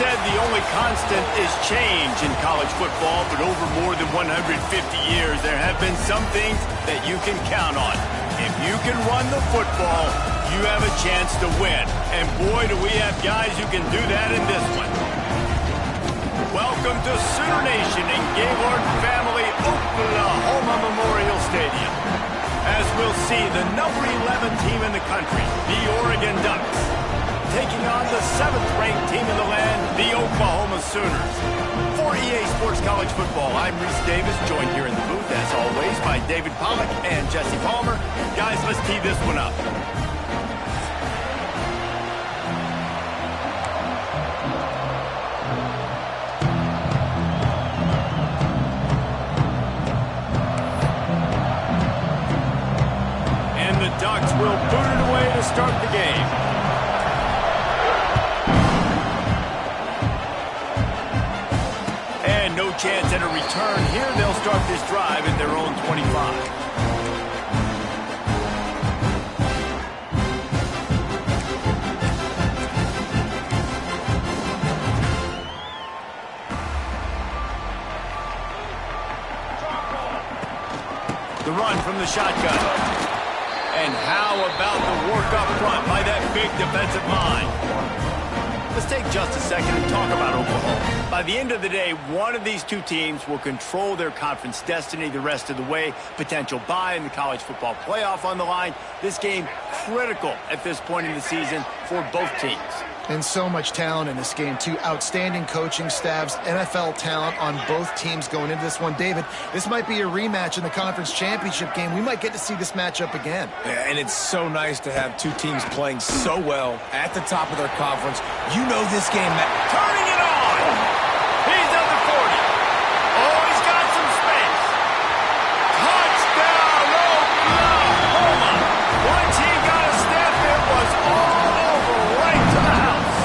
said the only constant is change in college football, but over more than 150 years, there have been some things that you can count on. If you can run the football, you have a chance to win. And boy, do we have guys who can do that in this one. Welcome to Sooner Nation in Gaylord Family Oklahoma Memorial Stadium. As we'll see, the number 11 team in the country, the Oregon Ducks, taking on the 7th-ranked team in the land, the Oklahoma Sooners. For EA Sports College Football, I'm Reese Davis, joined here in the booth, as always, by David Pollack and Jesse Palmer. Guys, let's tee this one up. And the Ducks will boot it away to start the game. No chance at a return here. They'll start this drive at their own 25. The run from the shotgun. And how about the work up front by that big defensive line? Let's take just a second and talk about Oklahoma. By the end of the day, one of these two teams will control their conference destiny the rest of the way. Potential bye in the college football playoff on the line. This game critical at this point in the season for both teams. And so much talent in this game, too. Outstanding coaching staffs, NFL talent on both teams going into this one. David, this might be a rematch in the conference championship game. We might get to see this matchup again. Yeah, and it's so nice to have two teams playing so well at the top of their conference. You know this game. Turning it on! He's at the 40. Oh, he's got some space. Touchdown, Oklahoma! Once he got a step, it was all over right to the house.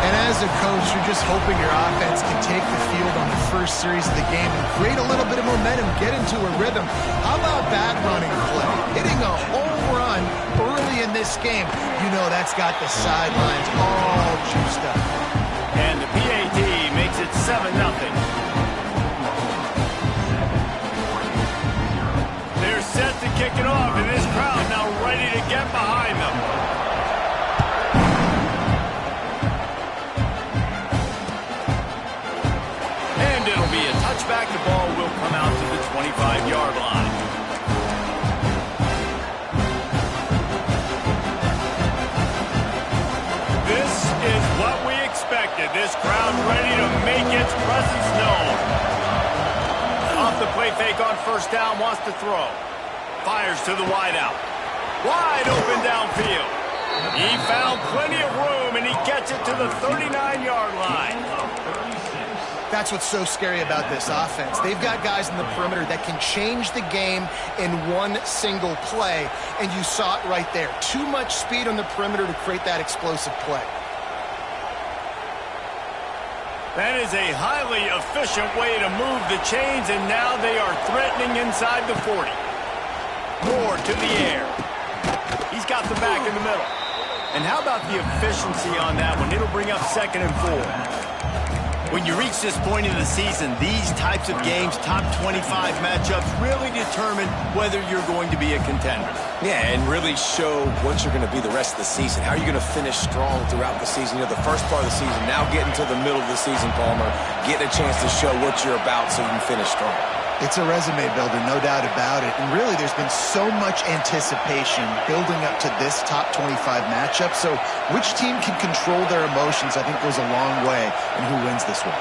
And as a coach, you're just hoping your offense can take the field on the first series of the game and create a little bit of momentum, get into a rhythm. How about that running play? Hitting a home run early in this game. You know that's got the sidelines all juiced up. And the PAT makes it 7-0. They're set to kick it off, and this crowd now ready to get behind them. And it'll be a touchback. The ball will come out to the 25-yard line. This is what we expected. This crowd ready to make its presence known. Off the play fake on first down, wants to throw. Fires to the wideout. Wide open downfield. He found plenty of room, and he gets it to the 39-yard line. That's what's so scary about this offense. They've got guys in the perimeter that can change the game in one single play, and you saw it right there. Too much speed on the perimeter to create that explosive play. That is a highly efficient way to move the chains, and now they are threatening inside the 40. Moore to the air. He's got the back in the middle. And how about the efficiency on that one? It'll bring up 2nd and 4. When you reach this point in the season, these types of games, top 25 matchups, really determine whether you're going to be a contender. Yeah, and really show what you're going to be the rest of the season. How are you going to finish strong throughout the season? You know, the first part of the season, now getting to the middle of the season, Palmer, getting a chance to show what you're about so you can finish strong. It's a resume builder, no doubt about it. And really, there's been so much anticipation building up to this top 25 matchup. So which team can control their emotions, I think, goes a long way in who wins this one.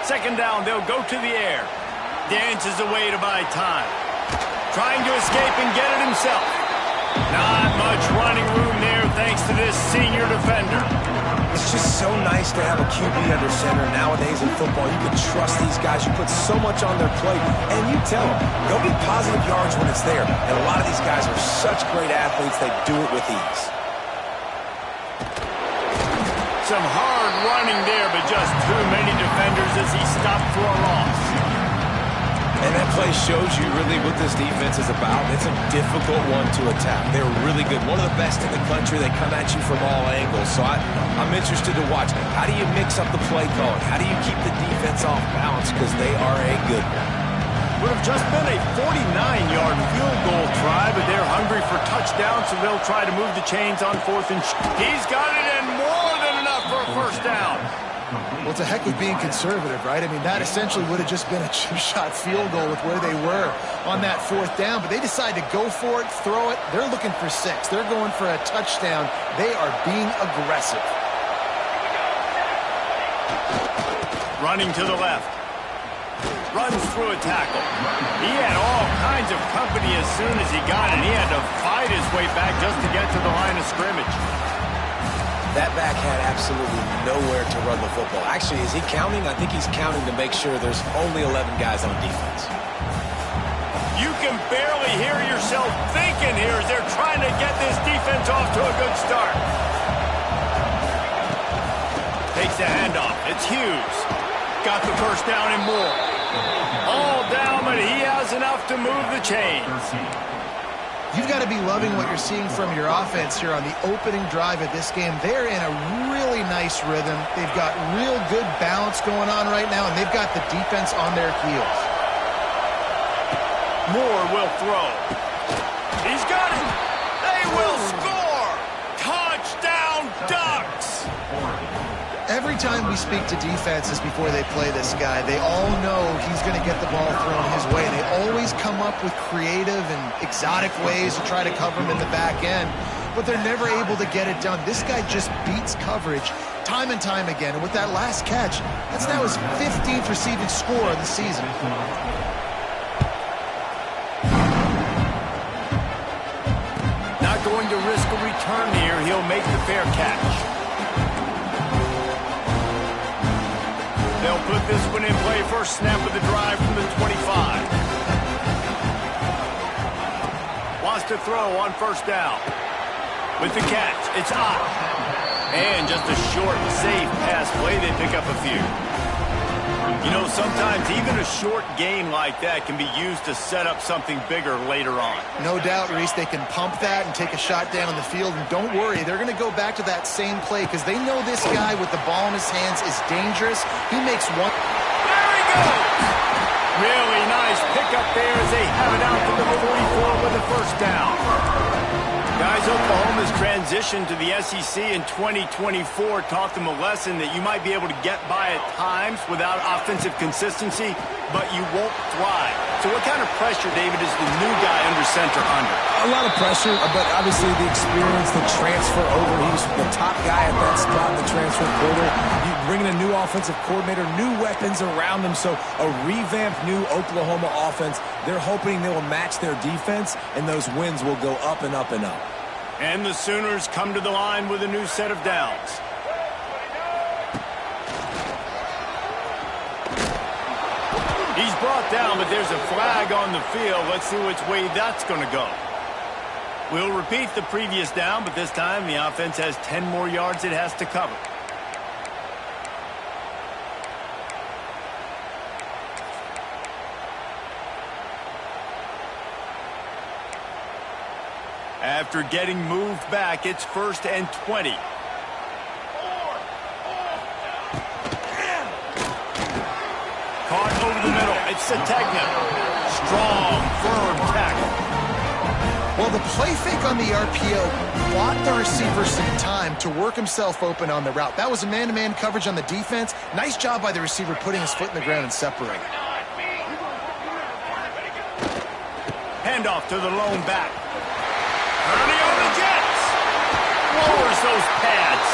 Second down, they'll go to the air. Dances away to buy time. Trying to escape and get it himself. Not much running room there thanks to this senior defender. It's just so nice to have a QB under center. Nowadays in football, you can trust these guys. You put so much on their plate, and you tell them, go get positive yards when it's there. And a lot of these guys are such great athletes, they do it with ease. Some hard running there, but just too many defenders as he stopped for a loss. And that play shows you really what this defense is about. It's a difficult one to attack. They're really good. One of the best in the country. They come at you from all angles. So I'm interested to watch. How do you mix up the play calling? How do you keep the defense off balance? Because they are a good one. Would have just been a 49-yard field goal try, but they're hungry for touchdowns, so they'll try to move the chains on 4th and he's got it, and more than enough for a first down. Well, it's a heck of being conservative, right? I mean, that essentially would have just been a chip-shot field goal with where they were on that 4th down, but they decide to go for it, throw it. They're looking for 6. They're going for a touchdown. They are being aggressive. Running to the left. Runs through a tackle. He had all kinds of company as soon as he got it. He had to fight his way back just to get to the line of scrimmage. That back had absolutely nowhere to run the football. Actually, is he counting? I think he's counting to make sure there's only 11 guys on defense. You can barely hear yourself thinking here as they're trying to get this defense off to a good start. Takes the handoff. It's Hughes. Got the first down and more. All down, but he has enough to move the chains. You've got to be loving what you're seeing from your offense here on the opening drive of this game. They're in a really nice rhythm. They've got real good balance going on right now, and they've got the defense on their heels. Moore will throw. He's got it. They will score. Touchdown, Ducks. Every time we speak to defenses before they play this guy, they all know he's going to get the ball thrown his way. They always come up with creative and exotic ways to try to cover him in the back end, but they're never able to get it done. This guy just beats coverage time and time again, and with that last catch, that's now his 15th receiving score of the season. Not going to risk a return here. He'll make the fair catch. They'll put this one in play. First snap of the drive from the 25. Wants to throw on first down. With the catch, it's Ott. And just a short, safe pass play. They pick up a few. You know, sometimes even a short gain like that can be used to set up something bigger later on. No doubt, Reese, they can pump that and take a shot down on the field. And don't worry, they're going to go back to that same play because they know this guy with the ball in his hands is dangerous. He makes one. There he goes! Really nice pickup there as they have it out to the 44 with the first down. Guys, Oklahoma's transition to the SEC in 2024 taught them a lesson that you might be able to get by at times without offensive consistency, but you won't thrive. So what kind of pressure, David, is the new guy under center under? A lot of pressure, but obviously the experience, the transfer over. He was the top guy at that spot in the transfer portal. You bring in a new offensive coordinator, new weapons around them, so a revamped new Oklahoma offense. They're hoping they will match their defense, and those wins will go up and up and up. And the Sooners come to the line with a new set of downs. He's brought down, but there's a flag on the field. Let's see which way that's going to go. We'll repeat the previous down, but this time the offense has 10 more yards it has to cover. After getting moved back, it's 1st and 20. Caught over the middle. It's Sategna. Strong, firm tackle. Well, the play fake on the RPO bought the receiver some time to work himself open on the route. That was a man-to-man coverage on the defense. Nice job by the receiver putting his foot in the ground and separating. Handoff to the lone back. Ernie on the Jets. Lowers those pads.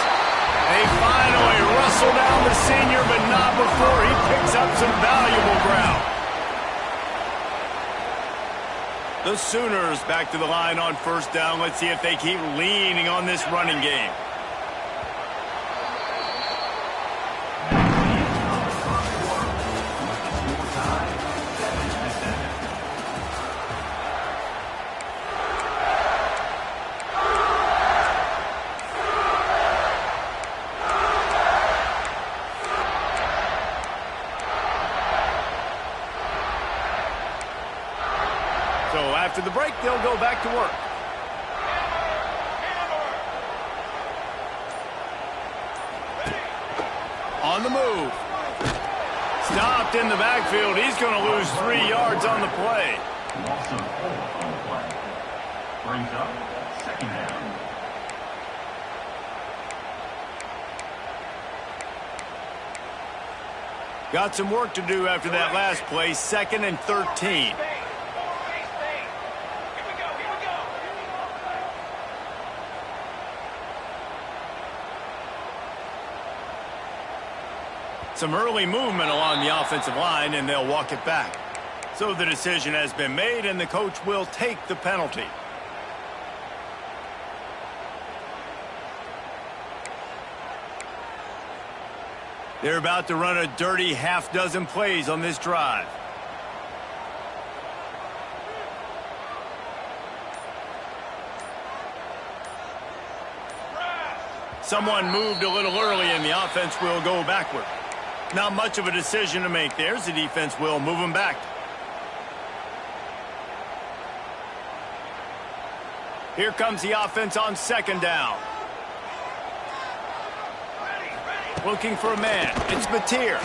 They finally wrestle down the senior, but not before he picks up some valuable ground. The Sooners back to the line on first down. Let's see if they keep leaning on this running game. After the break, they'll go back to work. On the move. Stopped in the backfield. He's going to lose 3 yards on the play. Loss of 4 on the play. Brings up second down. Got some work to do after that last play. 2nd and 13. Some early movement along the offensive line, and they'll walk it back. So the decision has been made, and the coach will take the penalty. They're about to run a dirty half-dozen plays on this drive. Someone moved a little early, and the offense will go backward. Not much of a decision to make there, as the defense will move them back. Here comes the offense on 2nd down. Looking for a man. It's Mateer.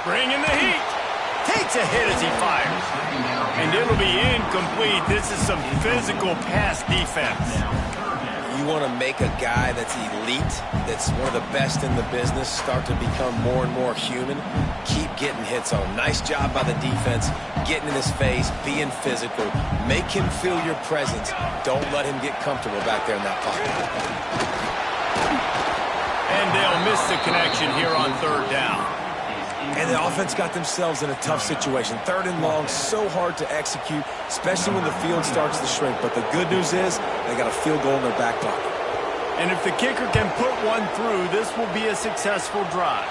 Bringing the heat. Takes a hit as he fires. And it'll be incomplete. This is some physical pass defense. You want to make a guy that's elite, that's one of the best in the business, start to become more and more human. Keep getting hits on him. Nice job by the defense, getting in his face, being physical. Make him feel your presence. Don't let him get comfortable back there in that pocket. And they'll miss the connection here on 3rd down. And the offense got themselves in a tough situation. 3rd and long, so hard to execute, especially when the field starts to shrink. But the good news is they got a field goal in their back pocket. And if the kicker can put one through, this will be a successful drive.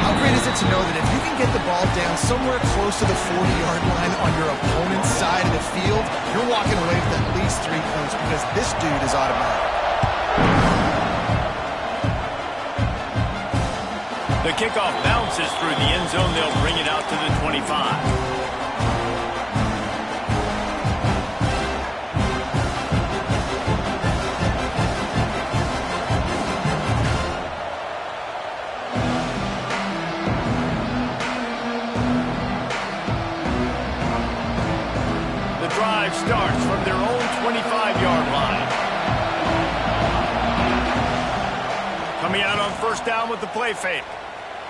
How great is it to know that if you can get the ball down somewhere close to the 40-yard line on your opponent's side of the field, you're walking away with at least 3 points because this dude is automatic. The kickoff bounces through the end zone. They'll bring it out to the 25. The drive starts from their own 25-yard line. Coming out on 1st down with the play fake.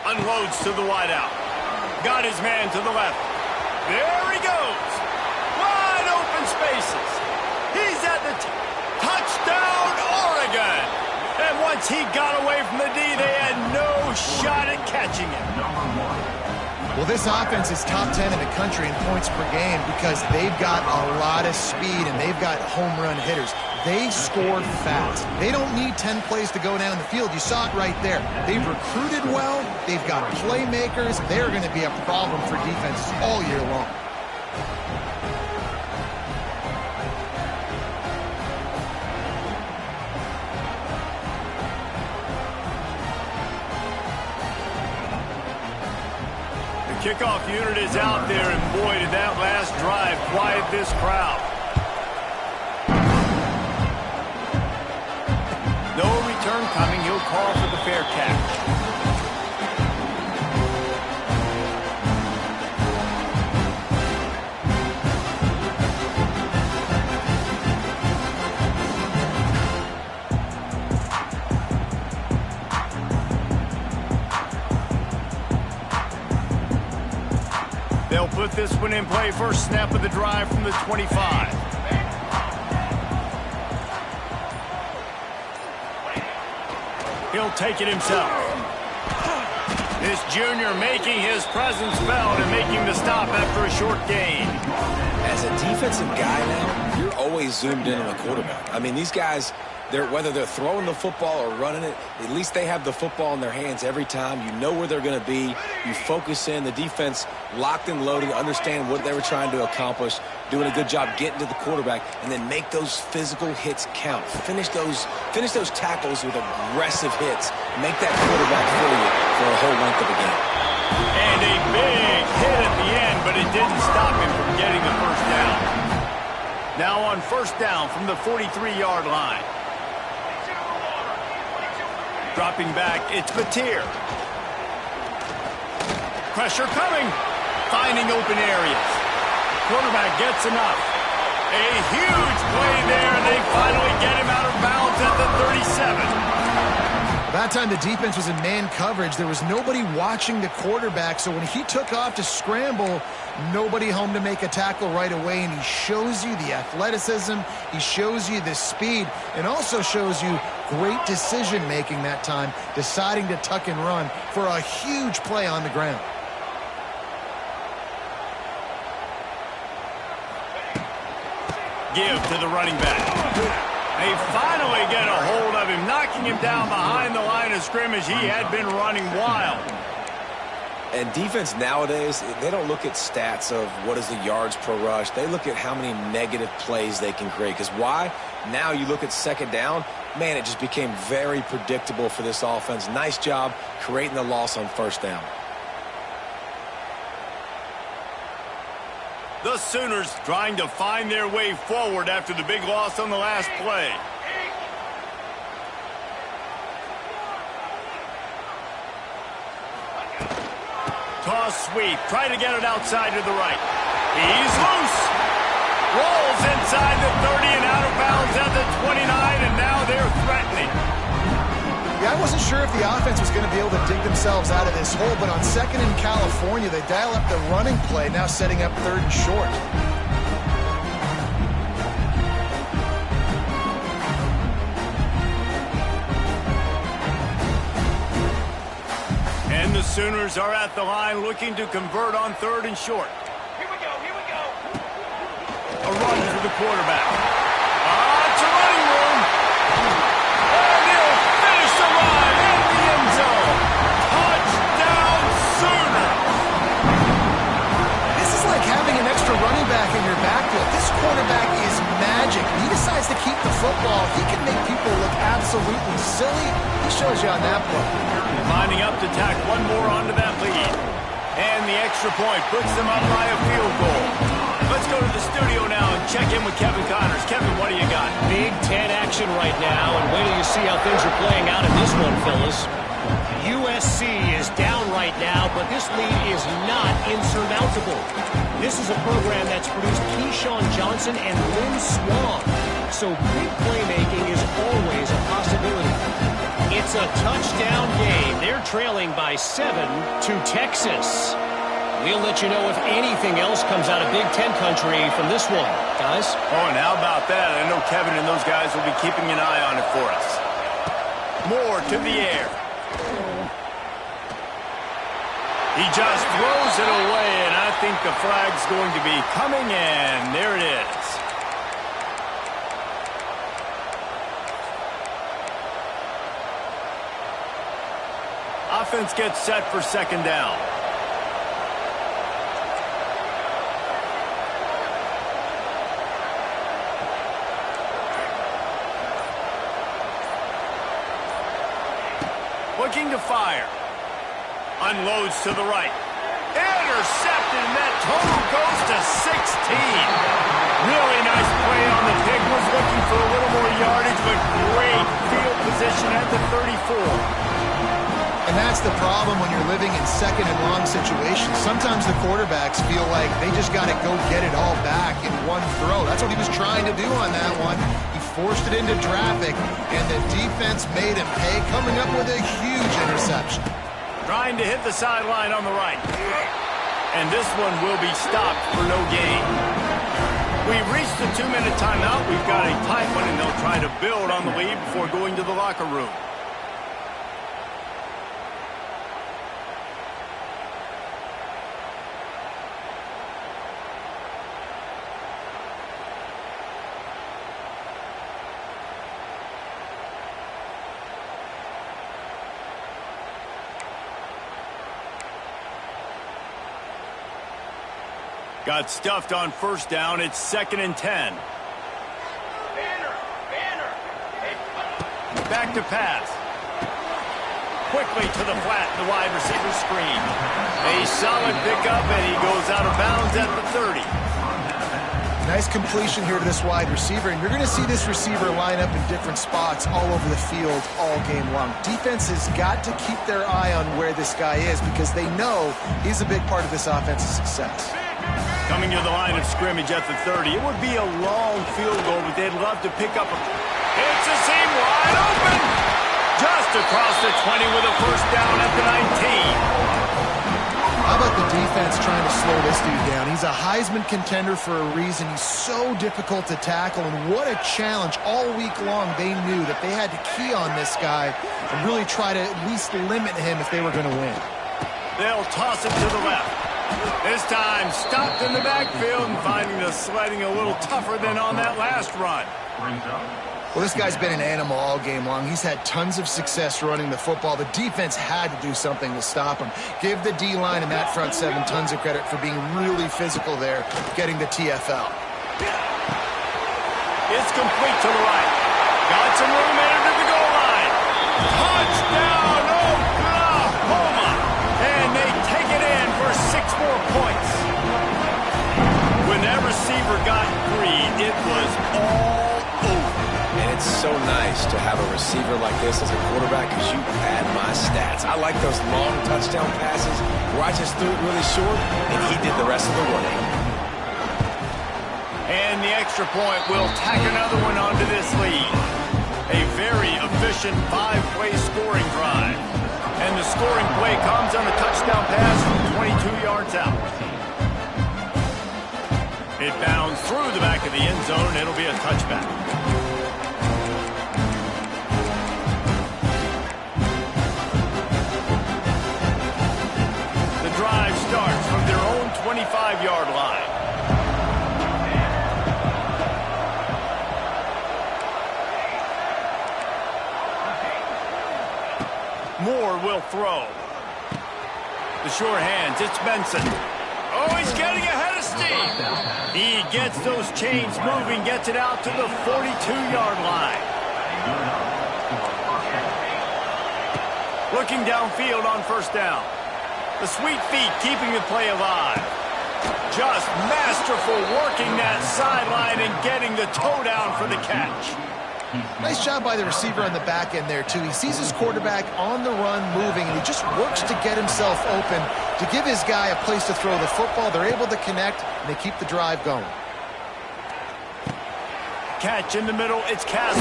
Unloads to the wideout. Got his man to the left. There he goes. Wide open spaces. He's at the touchdown, Oregon. And once he got away from the D, they had no shot at catching him. Well, this offense is top 10 in the country in points per game because they've got a lot of speed and they've got home run hitters. They score fast. They don't need 10 plays to go down the field. You saw it right there. They've recruited well. They've got playmakers. They're going to be a problem for defenses all year long. The kickoff unit is out there, and boy, did that last drive quiet this crowd. No return coming. He'll call for the fair catch. They'll put this one in play. First snap of the drive from the 25. He'll take it himself. This junior making his presence felt and making the stop after a short gain. As a defensive guy now, you're always zoomed in on the quarterback. I mean, these guys, whether they're throwing the football or running it, at least they have the football in their hands every time. You know where they're going to be. You focus in. The defense locked and loaded, understand what they were trying to accomplish, doing a good job getting to the quarterback, and then make those physical hits count. Finish those tackles with aggressive hits. Make that quarterback for you for the whole length of the game. And a big hit at the end, but it didn't stop him from getting the first down. Now on first down from the 43-yard line. Dropping back, it's Batir. Pressure coming. Finding open areas. Quarterback gets enough. A huge play there, and they finally get him out of bounds at the 37. That time the defense was in man coverage. There was nobody watching the quarterback, so when he took off to scramble, nobody home to make a tackle right away, and he shows you the athleticism, he shows you the speed, and also shows you great decision-making that time, deciding to tuck and run for a huge play on the ground. Give to the running back. They finally get a hold of him, knocking him down behind the line of scrimmage. He had been running wild. And defense nowadays, they don't look at stats of what is the yards per rush. They look at how many negative plays they can create. Because why? Now you look at second down, man, it just became very predictable for this offense. Nice job creating the loss on first down. The Sooners trying to find their way forward after the big loss on the last play. Toss sweep. Try to get it outside to the right. He's loose. Rolls inside the 30 and out of bounds at the 29, and now they're threatening. Yeah, I wasn't sure if the offense was going to be able to dig themselves out of this hole, but on second in California, they dial up the running play, now setting up third and short. And the Sooners are at the line looking to convert on third and short. Here we go, here we go. A run for the quarterback. It's a running room. And he'll finish the run in the end zone. Touchdown, Sooners. This is like having an extra running back in your backfield. This quarterback is magic. He decides to keep the football. He can make people look absolutely silly. He shows you on that play. Lining up to tack one more onto that lead. And the extra point puts them up by a field goal. Let's go to the studio now and check in with Kevin Connors. Kevin, what do you got? Big Ten action right now, and wait till you see how things are playing out in this one, fellas. USC is down right now, but this lead is not insurmountable. This is a program that's produced Keyshawn Johnson and Lynn Swan, so big playmaking is always a possibility. It's a touchdown game. They're trailing by 7 to Texas. We'll let you know if anything else comes out of Big Ten country from this one, guys. Oh, and how about that? I know Kevin and those guys will be keeping an eye on it for us. More to the air. He just throws it away, and I think the flag's going to be coming in. There it is. Offense gets set for second down. Looking to fire. Unloads to the right. Intercepted, and that total goes to 16. Really nice play on the pick. Was looking for a little more yardage, but great field position at the 34. And that's the problem when you're living in second and long situations. Sometimes the quarterbacks feel like they just got to go get it all back in one throw. That's what he was trying to do on that one. He forced it into traffic, and the defense made him pay, coming up with a huge interception. Trying to hit the sideline on the right. And this one will be stopped for no gain. We've reached the 2-minute timeout. We've got a tight one, and they'll try to build on the lead before going to the locker room. Got stuffed on first down. It's 2nd and 10. Back to pass. Quickly to the flat, the wide receiver screen. A solid pickup, and he goes out of bounds at the 30. Nice completion here to this wide receiver, and you're going to see this receiver line up in different spots all over the field all game long. Defense has got to keep their eye on where this guy is because they know he's a big part of this offense's success. Coming to the line of scrimmage at the 30, it would be a long field goal, but they'd love to pick up a... It's a seam wide open! Just across the 20 with a first down at the 19. How about the defense trying to slow this dude down? He's a Heisman contender for a reason. He's so difficult to tackle, and what a challenge. All week long, they knew that they had to key on this guy and really try to at least limit him if they were going to win. They'll toss it to the left. This time, stopped in the backfield and finding the sledding a little tougher than on that last run. Well, this guy's been an animal all game long. He's had tons of success running the football. The defense had to do something to stop him. Give the D-line and that front seven tons of credit for being really physical there, getting the TFL. It's complete to the right. Got some room headed to the goal line. Touchdown, Oklahoma! And they take it in for 6 more points. When that receiver got free, it was all over. And it's so nice to have a receiver like this as a quarterback because you pad my stats. I like those long touchdown passes where I just threw it really short and he did the rest of the work. And the extra point will tack another one onto this lead. A very efficient 5-play scoring drive. And the scoring play comes on a touchdown pass from 22 yards out. It bounds through the back of the end zone. It'll be a touchback. The drive starts from their own 25-yard line. Moore will throw. The short hands, it's Benson. Oh, he's getting ahead of steam. He gets those chains moving, gets it out to the 42-yard line. Looking downfield on first down. The sweet feet keeping the play alive. Just masterful working that sideline and getting the toe down for the catch. Nice job by the receiver on the back end there, too. He sees his quarterback on the run moving, and he just works to get himself open to give his guy a place to throw the football. They're able to connect, and they keep the drive going. Catch in the middle, it's Casper.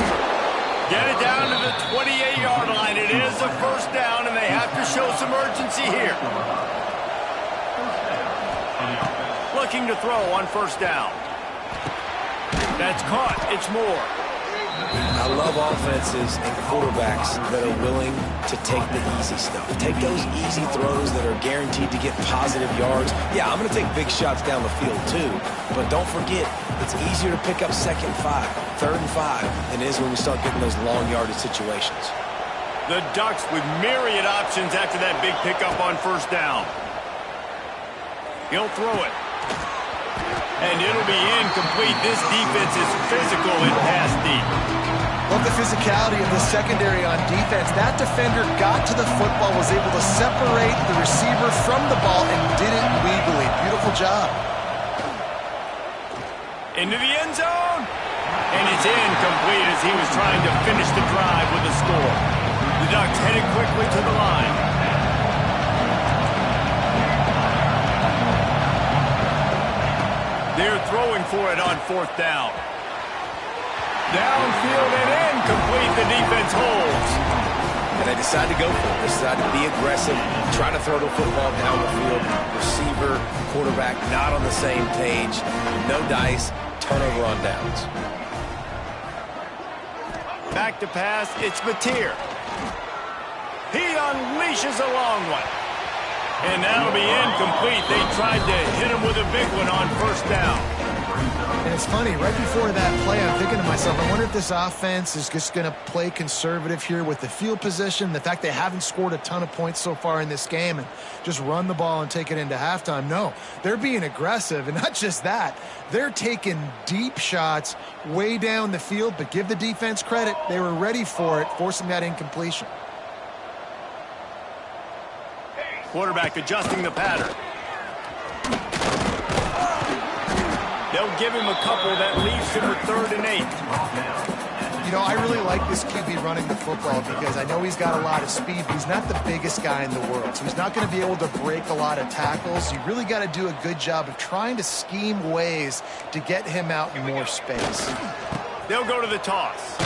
Get it down to the 28-yard line. It is a first down, and they have to show some urgency here. Looking to throw on first down. That's caught. It's Moore. I love offenses and quarterbacks that are willing to take the easy stuff. Take those easy throws that are guaranteed to get positive yards. Yeah, I'm going to take big shots down the field too, but don't forget, it's easier to pick up 2nd and 5, 3rd and 5 than it is when we start getting those long yardage situations. The Ducks with myriad options after that big pickup on first down. He'll throw it. And it'll be incomplete. This defense is physical and pass deep. Love the physicality of the secondary on defense. That defender got to the football, was able to separate the receiver from the ball, and did it legally. Beautiful job. Into the end zone. And it's incomplete as he was trying to finish the drive with a score. The Ducks headed quickly to the line. They're throwing for it on 4th down. Downfield and incomplete. The defense holds. And they decide to go for it. They decide to be aggressive, try to throw the football down the field. Receiver, quarterback, not on the same page. No dice, turnover on downs. Back to pass, it's Mateer. He unleashes a long one. And that'll be incomplete. They tried to hit him with a big one on first down. And it's funny, right before that play, I'm thinking to myself, I wonder if this offense is just going to play conservative here with the field position, the fact they haven't scored a ton of points so far in this game, and just run the ball and take it into halftime. No, they're being aggressive, and not just that. They're taking deep shots way down the field, but give the defense credit. They were ready for it, forcing that incompletion. Quarterback adjusting the pattern. They'll give him a couple that leaves him with 3rd and 8. You know, I really like this QB running the football because I know he's got a lot of speed, but he's not the biggest guy in the world. So he's not going to be able to break a lot of tackles. You really got to do a good job of trying to scheme ways to get him out in more space. They'll go to the toss.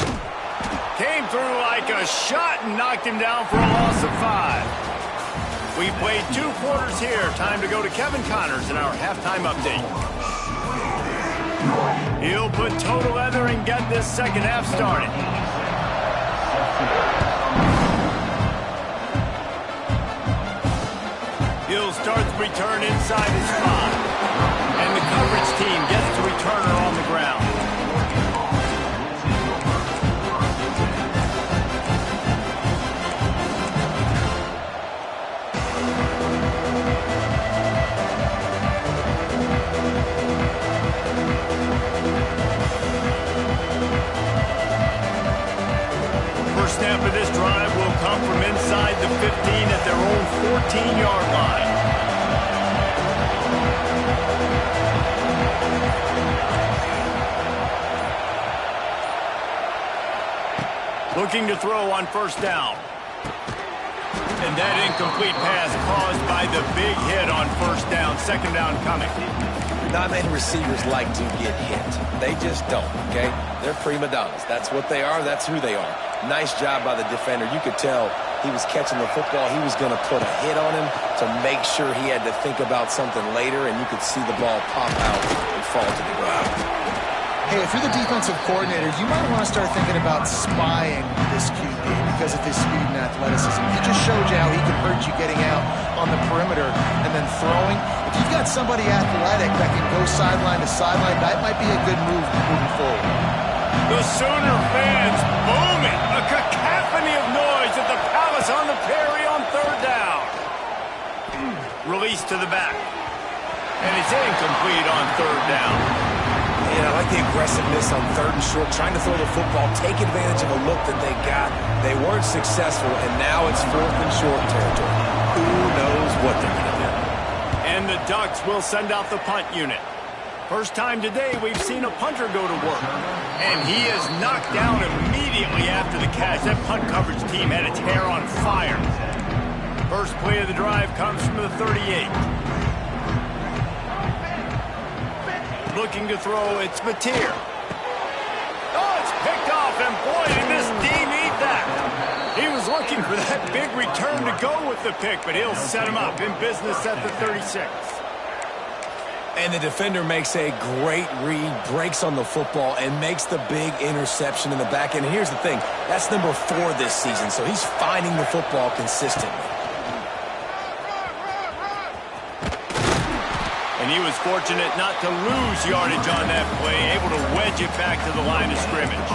Came through like a shot and knocked him down for a loss of 5. We played 2 quarters here. Time to go to Kevin Connors in our halftime update. He'll put total leather and get this second half started. He'll start the return inside his 5. And the coverage team gets the returner on the ground. Snap of this drive will come from inside the 15 at their own 14-yard line. Looking to throw on 1st down. And that incomplete pass caused by the big hit on 1st down. 2nd down coming. Not many receivers like to get hit. They just don't, okay? They're prima donnas. That's what they are. That's who they are. Nice job by the defender. You could tell he was catching the football. He was going to put a hit on him to make sure he had to think about something later, and you could see the ball pop out and fall to the ground. Hey, if you're the defensive coordinator, you might want to start thinking about spying this QB because of his speed and athleticism. He just showed you how he can hurt you getting out on the perimeter and then throwing. If you've got somebody athletic that can go sideline to sideline, that might be a good move moving forward. The Sooner fans booming. A cacophony of noise at the Palace on the Prairie on 3rd down. Release to the back. And it's incomplete on 3rd down. Yeah, I like the aggressiveness on 3rd and short, trying to throw the football, take advantage of a look that they got. They weren't successful, and now it's 4th and short territory. Who knows what they're going to do? And the Ducks will send out the punt unit. First time today we've seen a punter go to work. And he is knocked down immediately after the catch. That punt coverage team had its hair on fire. First play of the drive comes from the 38. Looking to throw, it's Mateer. Oh, it's picked off, and boy, did this D need that. He was looking for that big return to go with the pick, but he'll set him up in business at the 36. And the defender makes a great read, breaks on the football, and makes the big interception in the back end. And here's the thing, that's number 4 this season, so he's finding the football consistently. And he was fortunate not to lose yardage on that play, able to wedge it back to the line of scrimmage.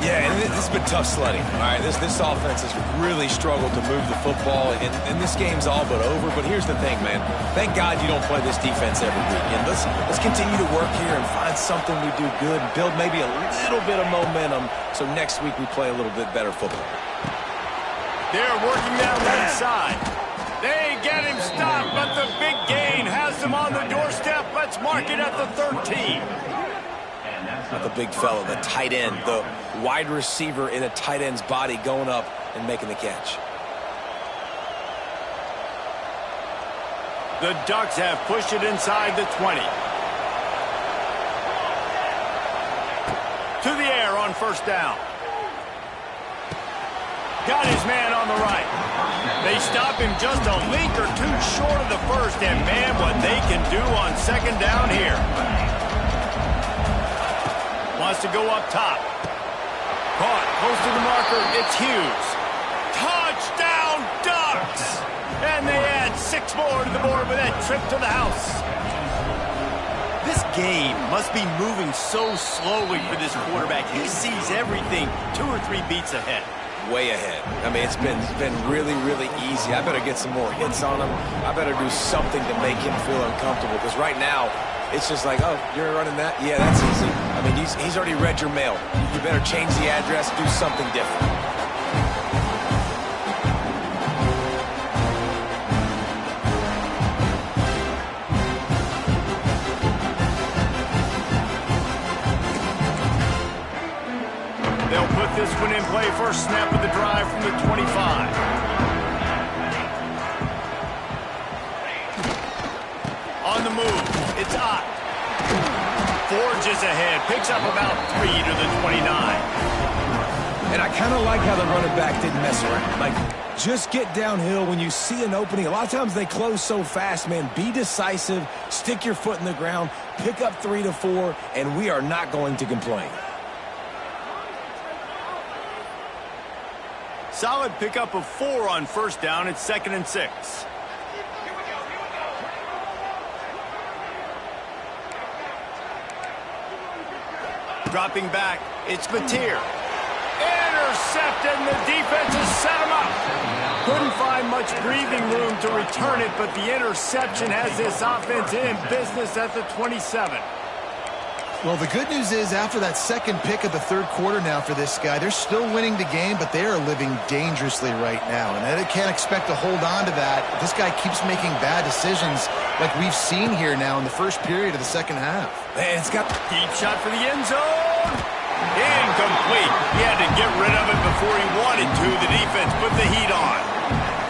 Yeah, and this has been tough sledding. All right, this offense has really struggled to move the football, and this game's all but over. But here's the thing, man. Thank God you don't play this defense every weekend. Let's continue to work here and find something we do good and build maybe a little bit of momentum so next week we play a little bit better football. They're working down that side. They get him stopped, but the big gain has him on the doorstep. Let's mark it at the 13. Not the big fella, the tight end, the wide receiver in a tight end's body going up and making the catch. The Ducks have pushed it inside the 20. To the air on 1st down. Got his man on the right. They stop him just a link or two short of the first, and man, what they can do on 2nd down here. Wants to go up top. Caught, close to the marker, it's Hughes. Touchdown, Ducks! And they add 6 more to the board with that trip to the house. This game must be moving so slowly for this quarterback. He sees everything 2 or 3 beats ahead. Way ahead. I mean, it's been really, really easy. I better get some more hits on him. I better do something to make him feel uncomfortable, because right now, it's just like, oh, you're running that? Yeah, that's easy. I mean, he's already read your mail. You better change the address, do something different. first snap of the drive from the 25. On the move, it's Ott. Forges ahead, picks up about 3 to the 29. And I kind of like how the running back didn't mess around. Like, just get downhill when you see an opening. A lot of times they close so fast, man. Be decisive, stick your foot in the ground, pick up 3 to 4, and we are not going to complain. Solid pickup of 4 on first down. It's 2nd and 6. Dropping back, it's Mateer. Intercepted, and the defense has set him up. Couldn't find much breathing room to return it, but the interception has this offense in business at the 27. Well, the good news is after that second pick of the third quarter now for this guy, they're still winning the game, but they are living dangerously right now. And they can't expect to hold on to that. This guy keeps making bad decisions like we've seen here now in the first period of the second half. Man, it's got Deep shot for the end zone. Incomplete. He had to get rid of it before he wanted to. The defense put the heat on.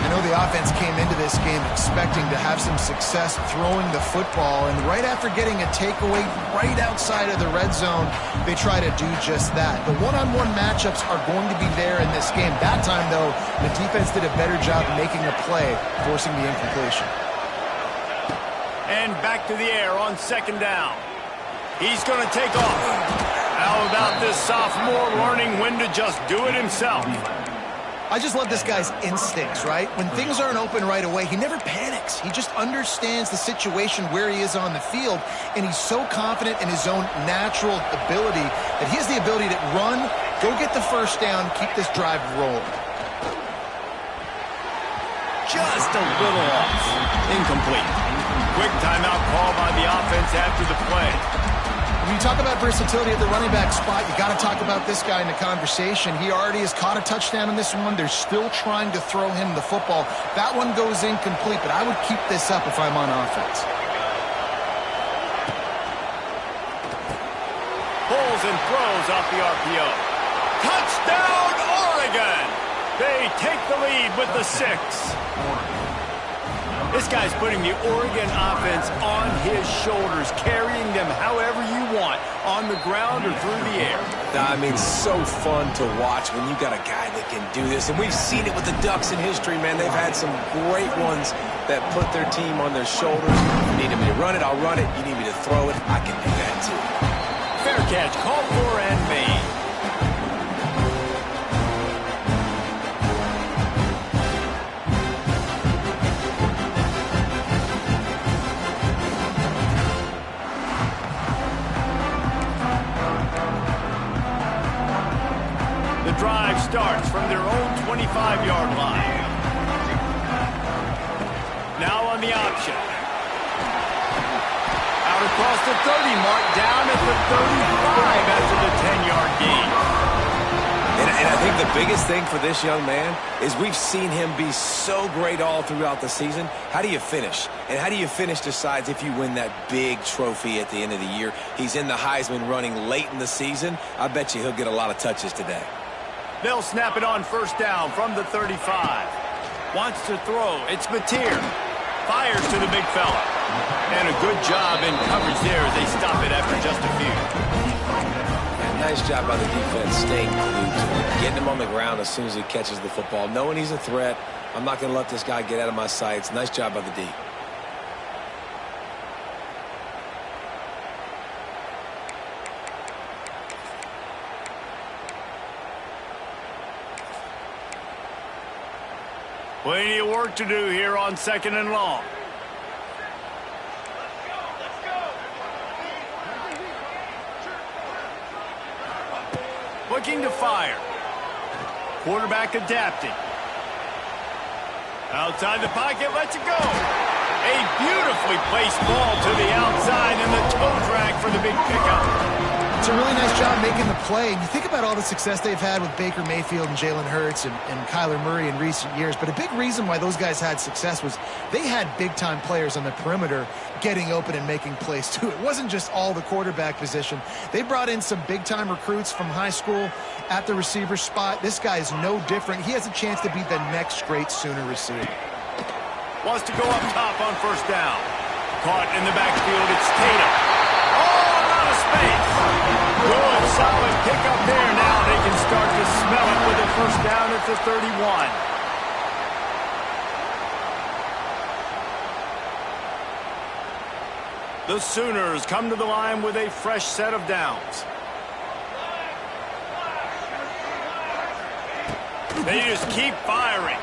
I know the offense came into this game expecting to have some success throwing the football, and right after getting a takeaway right outside of the red zone, they try to do just that. The one-on-one matchups are going to be there in this game. That time, though, the defense did a better job making a play, forcing the incompletion. And back to the air on second down. He's going to take off. How about this sophomore learning when to just do it himself? I just love this guy's instincts, right? When things aren't open right away, he never panics. He just understands the situation where he is on the field, and he's so confident in his own natural ability that he has the ability to run, go get the first down, keep this drive rolling. Just a little off. Incomplete. Quick timeout call by the offense after the play. When you talk about versatility at the running back spot, you got to talk about this guy in the conversation. He already has caught a touchdown in this one. They're still trying to throw him the football. That one goes incomplete, but I would keep this up if I'm on offense. Pulls and throws off the RPO. Touchdown, Oregon! They take the lead with the 6. This guy's putting the Oregon offense on his shoulders, carrying them however you want, on the ground or through the air. I mean, so fun to watch when you got a guy that can do this. And we've seen it with the Ducks in history, man. They've had some great ones that put their team on their shoulders. You need me to run it, I'll run it. You need me to throw it, I can do that too. Fair catch, called for and made. Drive starts from their own 25-yard line. Now on the option. Out across the 30 mark, down at the 35 after the 10-yard gain. And I think the biggest thing for this young man is we've seen him be so great all throughout the season. How do you finish? And how do you finish decides if you win that big trophy at the end of the year. He's in the Heisman running late in the season. I bet you he'll get a lot of touches today. They'll snap it on first down from the 35. Wants to throw. It's Mateer. Fires to the big fella. And a good job in coverage there as they stop it after just a few. And nice job by the defense staying glued to him. Getting him on the ground as soon as he catches the football. Knowing he's a threat. I'm not going to let this guy get out of my sights. Nice job by the D. Plenty of work to do here on second and long. Looking to fire. Quarterback adapting. Outside the pocket, lets it go. A beautifully placed ball to the outside and the toe drag for the big pickup. It's a really nice job making the play. And you think about all the success they've had with Baker Mayfield and Jalen Hurts and Kyler Murray in recent years. But a big reason why those guys had success was they had big-time players on the perimeter getting open and making plays, too. It wasn't just all the quarterback position. They brought in some big-time recruits from high school at the receiver spot. This guy is no different. He has a chance to be the next great Sooner receiver. Wants to go up top on first down. Caught in the backfield, it's Tatum. Oh, out of space. Good, solid pickup there. Now they can start to smell it with a first down at the 31. The Sooners come to the line with a fresh set of downs. They just keep firing.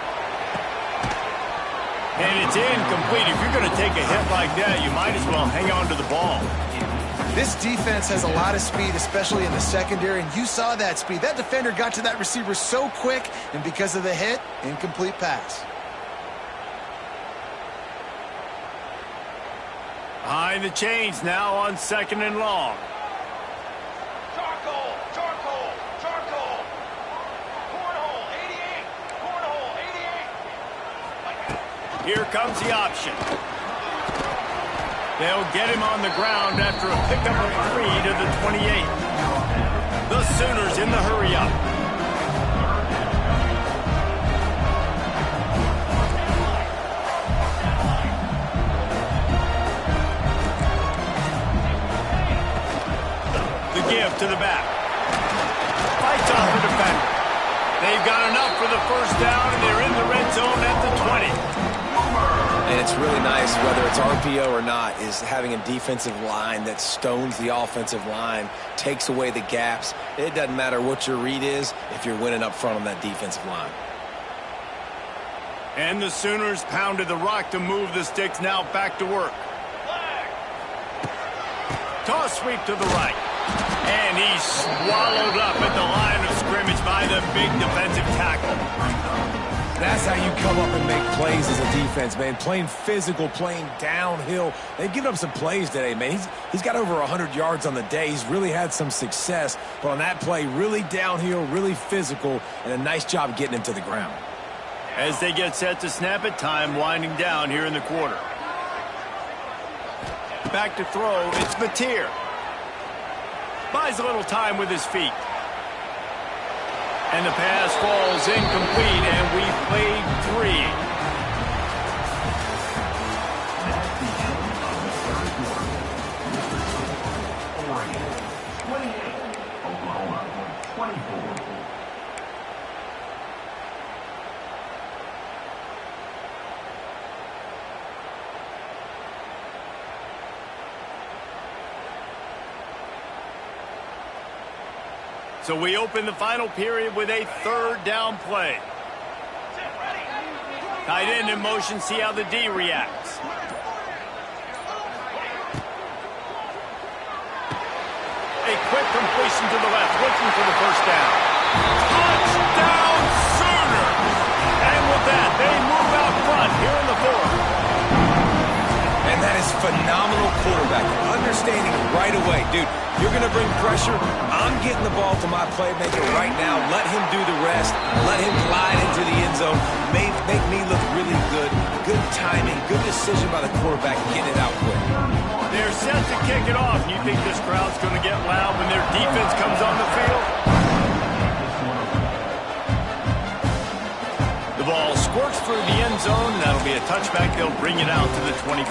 And it's incomplete. If you're going to take a hit like that, you might as well hang on to the ball. This defense has a lot of speed, especially in the secondary, and you saw that speed. That defender got to that receiver so quick, and because of the hit, incomplete pass. Behind the chains now on 2nd and long. Charcoal, charcoal, charcoal. Cornhole, 88. Cornhole, 88. Here comes the option. They'll get him on the ground after a pickup of 3 to the 28. The Sooners in the hurry-up. The give to the back. Fights off the defender. They've got enough for the first down, and they're in the red zone at the 20. And it's really nice, whether it's RPO or not, is having a defensive line that stones the offensive line, takes away the gaps. It doesn't matter what your read is if you're winning up front on that defensive line. And the Sooners pounded the rock to move the sticks, now back to work. Toss sweep to the right. And he's swallowed up at the line of scrimmage by the big defensive tackle. That's how you come up and make plays as a defense, man. Playing physical, playing downhill. They've given up some plays today, man. He's got over 100 yards on the day. He's really had some success. But on that play, really downhill, really physical, and a nice job getting him to the ground. As they get set to snap it, time winding down here in the quarter. Back to throw, it's Mateer. Buys a little time with his feet. And the pass falls incomplete, and we played 3. Oklahoma, 24. So we open the final period with a 3rd down play. Tight end in motion, see how the D reacts. A quick completion to the left, looking for the first down. Touchdown Sooners! And with that, they move out front here in the 4th. And that is phenomenal quarterbacking. Understanding right away. Dude, you're going to bring pressure. I'm getting the ball to my playmaker right now. Let him do the rest. Let him glide into the end zone. Make me look really good. Good timing. Good decision by the quarterback getting it out quick. They're set to kick it off. You think this crowd's going to get loud when their defense comes on the field? The ball squirts through the end zone. That'll be a touchback. They'll bring it out to the 25.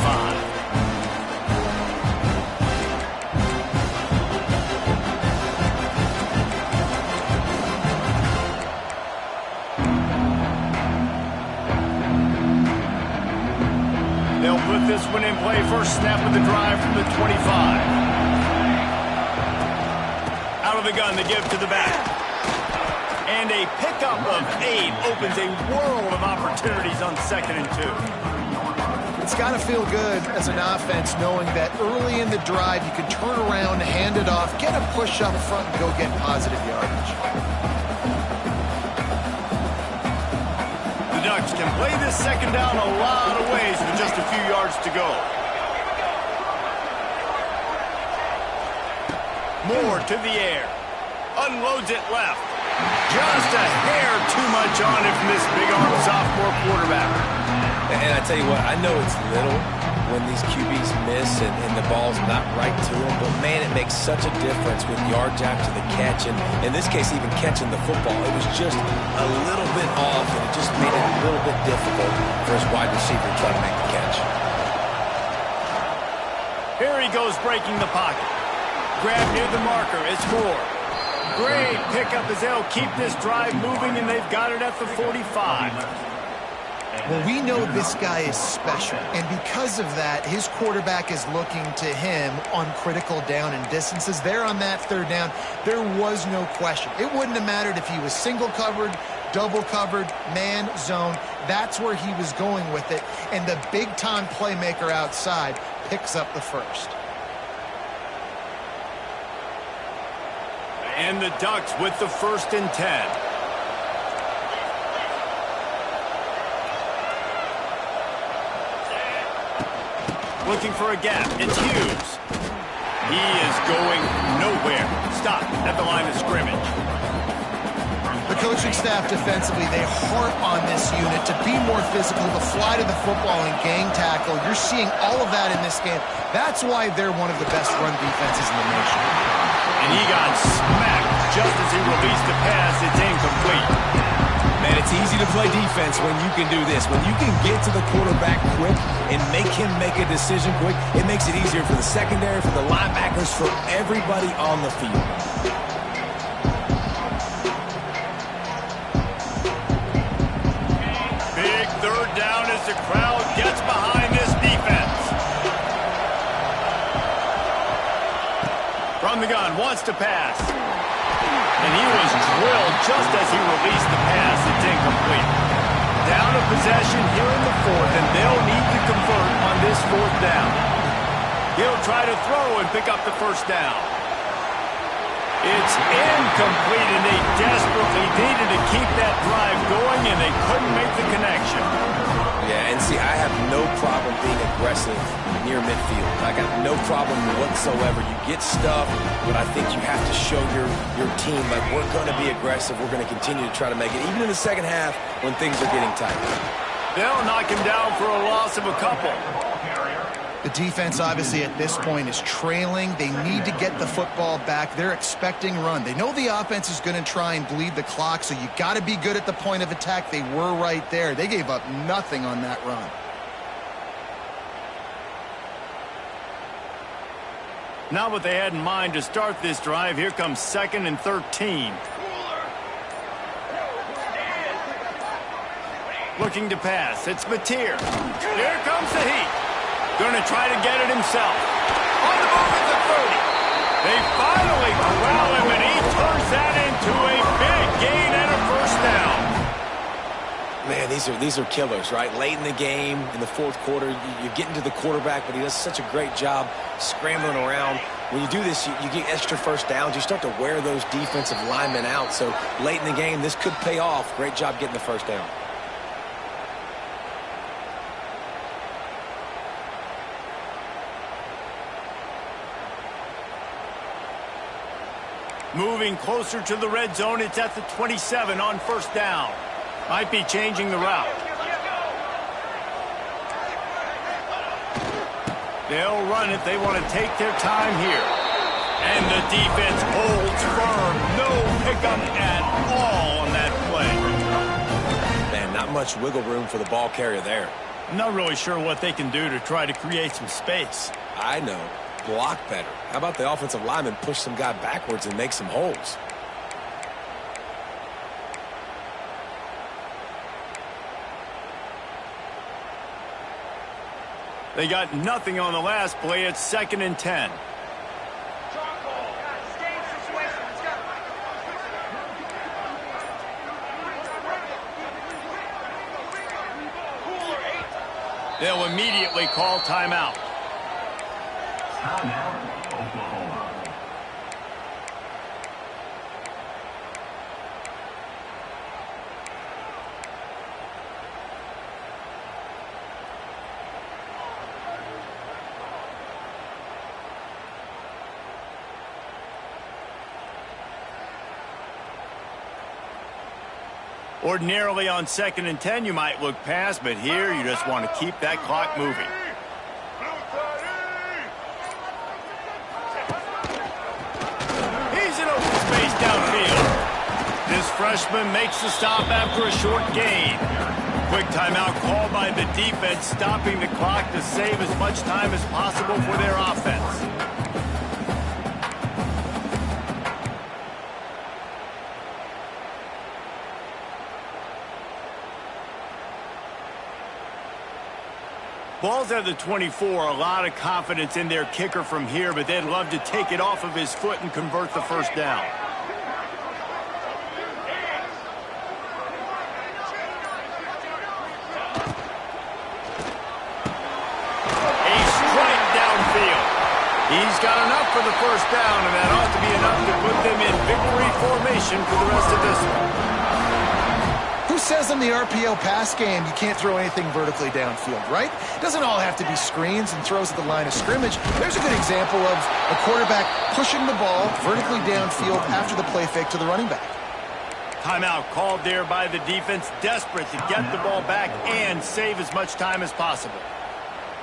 They'll put this one in play. First snap of the drive from the 25. Out of the gun, the give to the back. And a pickup of 8 opens a world of opportunities on 2nd and 2. It's got to feel good as an offense knowing that early in the drive you can turn around, hand it off, get a push up front, and go get positive yardage. The Ducks can play this 2nd down a lot of ways with just a few yards to go. More to the air. Unloads it left. Just a hair too much on it from this big-arm sophomore quarterback. And I tell you what, I know it's little when these QBs miss and the ball's not right to them, but man, it makes such a difference with yards after the catch, and in this case, even catching the football. It was just a little bit off, and it just made it a little bit difficult for his wide receiver to try to make the catch. Here he goes breaking the pocket. Grab near the marker. It's Moore. Great pickup as they'll keep this drive moving, and they've got it at the 45. Well, we know this guy is special, and because of that, his quarterback is looking to him on critical down and distances. There on that third down, there was no question. It wouldn't have mattered if he was single covered, double covered, man, zone. That's where he was going with it, and the big-time playmaker outside picks up the first. And the Ducks with the 1st and 10. Looking for a gap. It's Hughes. He is going nowhere. Stop at the line of scrimmage. The coaching staff defensively, they harp on this unit to be more physical, to fly to the football and gang tackle. You're seeing all of that in this game. That's why they're one of the best run defenses in the nation. And he got smacked just as he released the pass. It's incomplete. Man, it's easy to play defense when you can do this. When you can get to the quarterback quick and make him make a decision quick, it makes it easier for the secondary, for the linebackers, for everybody on the field. Big third down as the crowd gets behind this defense. From the gun, wants to pass. And he was drilled just as he released the pass. It's incomplete. Down a possession here in the 4th, and they'll need to convert on this 4th down. He'll try to throw and pick up the 1st down. It's incomplete, and they desperately needed to keep that drive going, and they couldn't make the connection. Yeah, and see, I have no problem being aggressive near midfield. I got no problem whatsoever. You get stuff, but I think you have to show your team, like, we're going to be aggressive. We're going to continue to try to make it, even in the second half when things are getting tight. They'll knock him down for a loss of a couple. The defense, obviously, at this point is trailing. They need to get the football back. They're expecting run. They know the offense is going to try and bleed the clock, so you got to be good at the point of attack. They were right there. They gave up nothing on that run. Not what they had in mind to start this drive. Here comes 2nd and 13. Looking to pass. It's Mateer. Here comes the heat. Going to try to get it himself. On the move at the 30. They finally corral him, and he turns that into a big gain and a 1st down. Man, these are killers, right? Late in the game, in the 4th quarter, you're getting to the quarterback, but he does such a great job scrambling around. When you do this, you get extra 1st downs. You start to wear those defensive linemen out. So late in the game, this could pay off. Great job getting the 1st down. Moving closer to the red zone. It's at the 27 on 1st down. Might be changing the route. They'll run it. They want to take their time here. And the defense holds firm. No pickup at all on that play. Man, not much wiggle room for the ball carrier there. I'm not really sure what they can do to try to create some space. I know. Block better. How about the offensive lineman push some guy backwards and make some holes? They got nothing on the last play. It's 2nd and 10. They'll immediately call timeout. Timeout, Oklahoma. Ordinarily on 2nd and 10, you might look past, but here you just want to keep that clock moving. He's in open space downfield. This freshman makes the stop after a short gain. Quick timeout called by the defense, stopping the clock to save as much time as possible for their offense. Ball's at the 24. A lot of confidence in their kicker from here, but they'd love to take it off of his foot and convert the first down. A strike downfield. He's got enough for the first down, and that ought to be enough to put them in victory formation for the rest of this one. Who says in the RPO pass game you can't throw anything vertically downfield, right? It doesn't all have to be screens and throws at the line of scrimmage. There's a good example of a quarterback pushing the ball vertically downfield after the play fake to the running back. Timeout called there by the defense, desperate to get the ball back and save as much time as possible.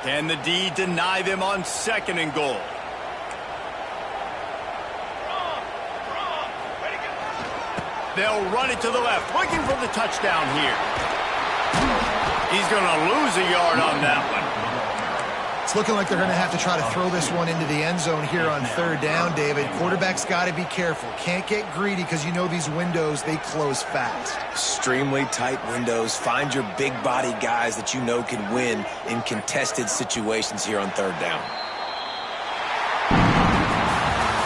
Can the D deny them on 2nd and goal? They'll run it to the left, looking for the touchdown here. He's going to lose a yard on that one. It's looking like they're going to have to try to throw this one into the end zone here on 3rd down, David. Quarterback's got to be careful. Can't get greedy because you know these windows, they close fast. Extremely tight windows. Find your big body guys that you know can win in contested situations here on 3rd down.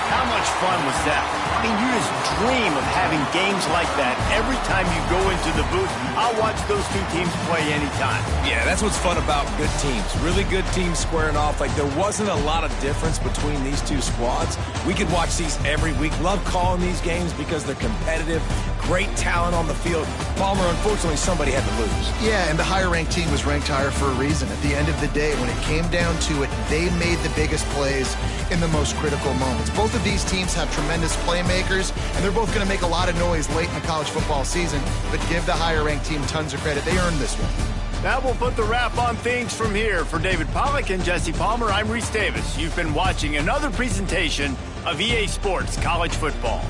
How much fun was that? I mean, you just dream of having games like that every time you go into the booth. I'll watch those two teams play anytime. Yeah, that's what's fun about good teams. Really good teams squaring off. Like, there wasn't a lot of difference between these two squads. We could watch these every week. Love calling these games because they're competitive. Great talent on the field. Palmer, unfortunately, somebody had to lose. Yeah, and the higher-ranked team was ranked higher for a reason. At the end of the day, when it came down to it, they made the biggest plays in the most critical moments. Both of these teams have tremendous playmakers, and they're both going to make a lot of noise late in the college football season, but give the higher-ranked team tons of credit. They earned this one. That will put the wrap on things from here. For David Pollack and Jesse Palmer, I'm Reese Davis. You've been watching another presentation of EA Sports College Football.